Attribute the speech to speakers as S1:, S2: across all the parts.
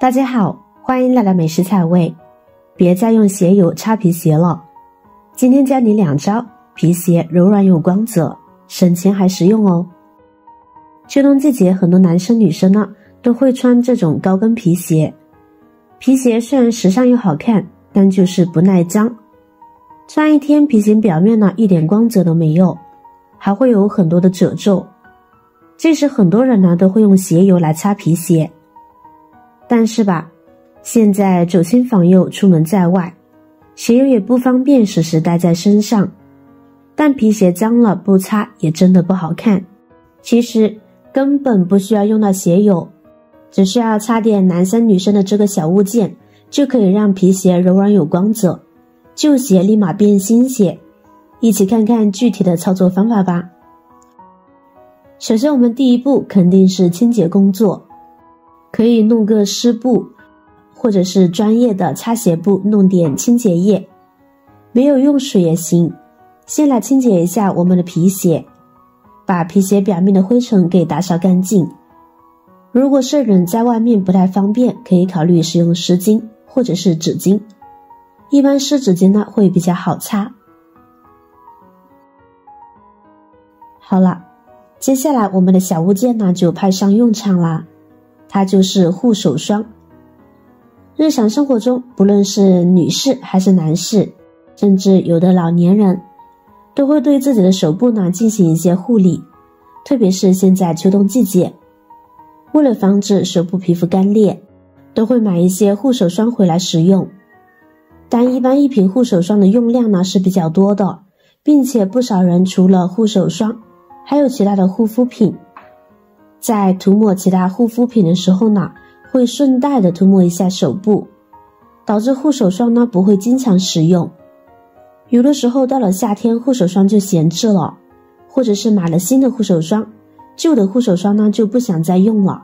S1: 大家好，欢迎来到美食彩味。别再用鞋油擦皮鞋了，今天教你2招，皮鞋柔软有光泽，省钱还实用哦。秋冬季节，很多男生女生呢都会穿这种高跟皮鞋。皮鞋虽然时尚又好看，但就是不耐脏，穿一天皮鞋表面呢一点光泽都没有，还会有很多的褶皱。这时很多人呢都会用鞋油来擦皮鞋，但是吧，现在走亲访友，出门在外，鞋油也不方便时时带在身上，但皮鞋脏了不擦也真的不好看。其实根本不需要用到鞋油，只需要擦点男生女生的这个小物件，就可以让皮鞋柔软有光泽，旧鞋立马变新鞋。一起看看具体的操作方法吧。首先我们第一步肯定是清洁工作，可以弄个湿布，或者是专业的擦鞋布弄点清洁液，没有用水也行。先来清洁一下我们的皮鞋，把皮鞋表面的灰尘给打扫干净。如果是人在外面不太方便，可以考虑使用湿巾或者是纸巾，一般湿纸巾呢会比较好擦。好了，接下来我们的小物件呢就派上用场啦，它就是护手霜。日常生活中，不论是女士还是男士，甚至有的老年人，都会对自己的手部呢进行一些护理，特别是现在秋冬季节，为了防止手部皮肤干裂，都会买一些护手霜回来使用。但一般一瓶护手霜的用量呢是比较多的，并且不少人除了护手霜，还有其他的护肤品，在涂抹其他护肤品的时候呢，会顺带的涂抹一下手部，导致护手霜呢不会经常使用。有的时候到了夏天，护手霜就闲置了，或者是买了新的护手霜，旧的护手霜呢就不想再用了，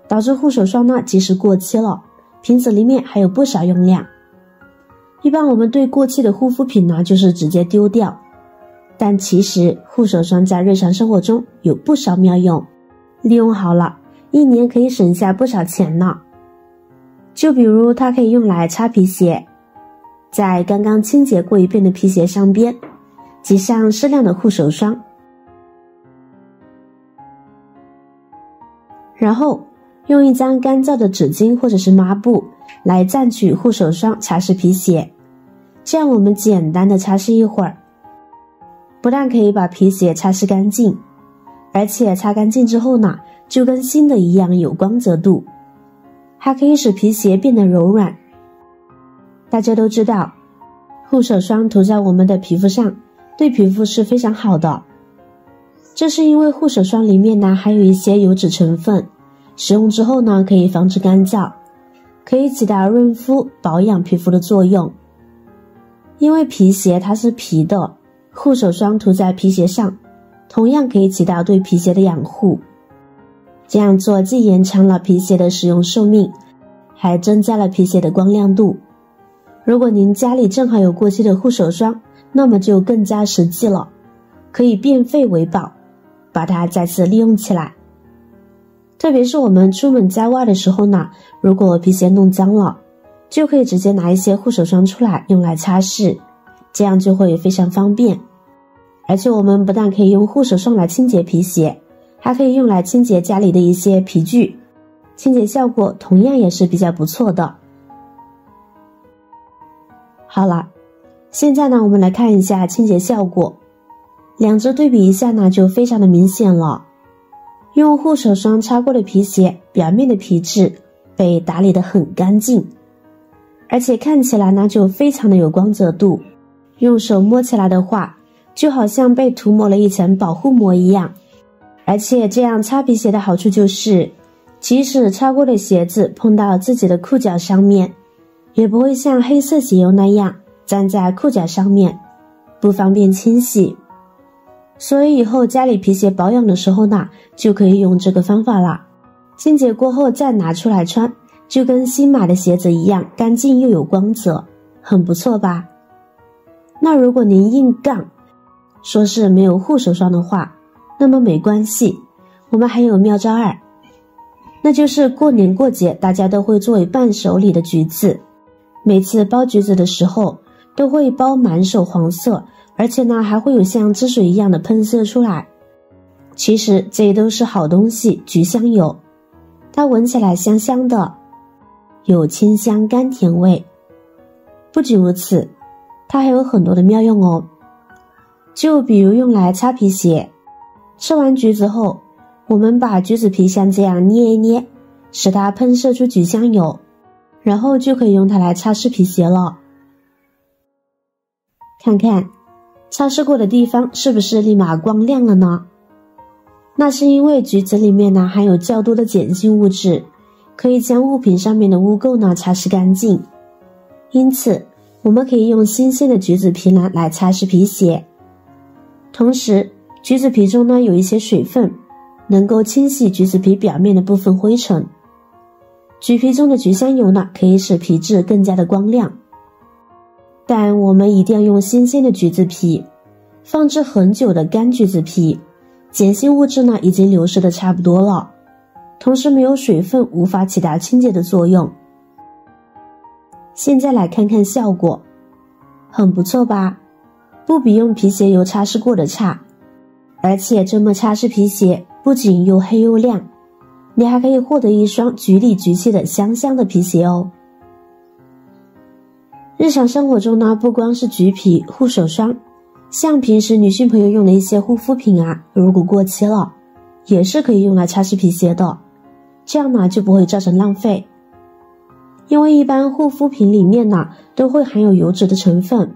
S1: 导致护手霜呢即使过期了，瓶子里面还有不少用量。一般我们对过期的护肤品呢就是直接丢掉，但其实护手霜在日常生活中有不少妙用，利用好了，一年可以省下不少钱呢。就比如它可以用来擦皮鞋，在刚刚清洁过一遍的皮鞋上边挤上适量的护手霜，然后用一张干燥的纸巾或者是抹布来蘸取护手霜擦拭皮鞋，这样我们简单的擦拭一会儿，不但可以把皮鞋擦拭干净，而且擦干净之后呢，就跟新的一样有光泽度，还可以使皮鞋变得柔软。大家都知道，护手霜涂在我们的皮肤上，对皮肤是非常好的。这是因为护手霜里面呢还有一些油脂成分，使用之后呢可以防止干燥，可以起到润肤保养皮肤的作用。因为皮鞋它是皮的，护手霜涂在皮鞋上，同样可以起到对皮鞋的养护。这样做既延长了皮鞋的使用寿命，还增加了皮鞋的光亮度。如果您家里正好有过期的护手霜，那么就更加实际了，可以变废为宝，把它再次利用起来。特别是我们出门在外的时候呢，如果皮鞋弄脏了，就可以直接拿一些护手霜出来用来擦拭，这样就会非常方便。而且我们不但可以用护手霜来清洁皮鞋，还可以用来清洁家里的一些皮具，清洁效果同样也是比较不错的。好了，现在呢我们来看一下清洁效果，两者对比一下呢就非常的明显了。用护手霜擦过的皮鞋表面的皮质被打理得很干净，而且看起来呢就非常的有光泽度，用手摸起来的话就好像被涂抹了一层保护膜一样。而且这样擦皮鞋的好处就是，即使擦过的鞋子碰到自己的裤脚上面，也不会像黑色鞋油那样粘在裤脚上面，不方便清洗。所以以后家里皮鞋保养的时候呢，就可以用这个方法啦。清洁过后再拿出来穿，就跟新买的鞋子一样，干净又有光泽，很不错吧？那如果您硬杠，说是没有护手霜的话，那么没关系，我们还有妙招2。那就是过年过节大家都会作为伴手礼的橘子。每次包橘子的时候都会包满手黄色，而且呢还会有像汁水一样的喷射出来。其实这些都是好东西，橘香油，它闻起来香香的，有清香甘甜味。不仅如此，它还有很多的妙用哦。就比如用来擦皮鞋，吃完橘子后，我们把橘子皮像这样捏一捏，使它喷射出橘香油，然后就可以用它来擦拭皮鞋了。看看擦拭过的地方是不是立马光亮了呢？那是因为橘子里面呢含有较多的碱性物质，可以将物品上面的污垢呢擦拭干净。因此我们可以用新鲜的橘子皮呢来擦拭皮鞋。同时橘子皮中呢有一些水分，能够清洗橘子皮表面的部分灰尘。橘皮中的橘香油呢可以使皮质更加的光亮。但我们一定要用新鲜的橘子皮，放置很久的干橘子皮，碱性物质呢已经流失的差不多了，同时没有水分，无法起到清洁的作用。现在来看看效果，很不错吧？不比用皮鞋油擦拭过的差，而且这么擦拭皮鞋不仅又黑又亮，你还可以获得一双橘里橘气的香香的皮鞋哦。日常生活中呢，不光是橘皮、护手霜，像平时女性朋友用的一些护肤品啊，如果过期了，也是可以用来擦拭皮鞋的，这样呢就不会造成浪费。因为一般护肤品里面呢都会含有油脂的成分，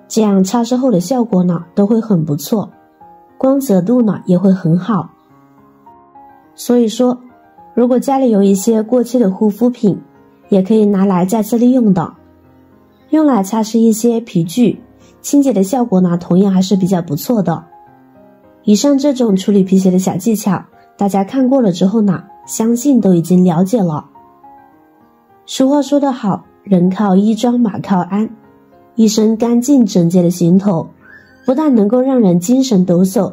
S1: 这样擦拭后的效果呢都会很不错，光泽度呢也会很好。所以说，如果家里有一些过期的护肤品，也可以拿来再次利用的，用来擦拭一些皮具，清洁的效果呢同样还是比较不错的。以上这种处理皮鞋的小技巧，大家看过了之后呢，相信都已经了解了。俗话说得好，人靠衣装，马靠鞍，一身干净整洁的行头，不但能够让人精神抖擞，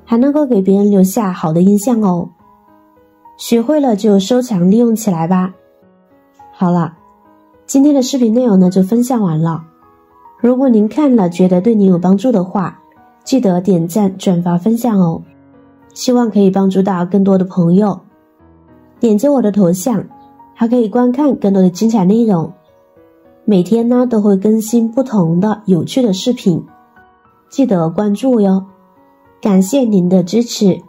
S1: 还能够给别人留下好的印象哦。学会了就收藏利用起来吧。好了，今天的视频内容呢就分享完了。如果您看了觉得对您有帮助的话，记得点赞、转发、分享哦。希望可以帮助到更多的朋友。点击我的头像，还可以观看更多的精彩内容。每天呢都会更新不同的有趣的视频，记得关注我哟。感谢您的支持，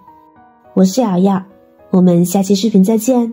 S1: 我是瑶瑶，我们下期视频再见。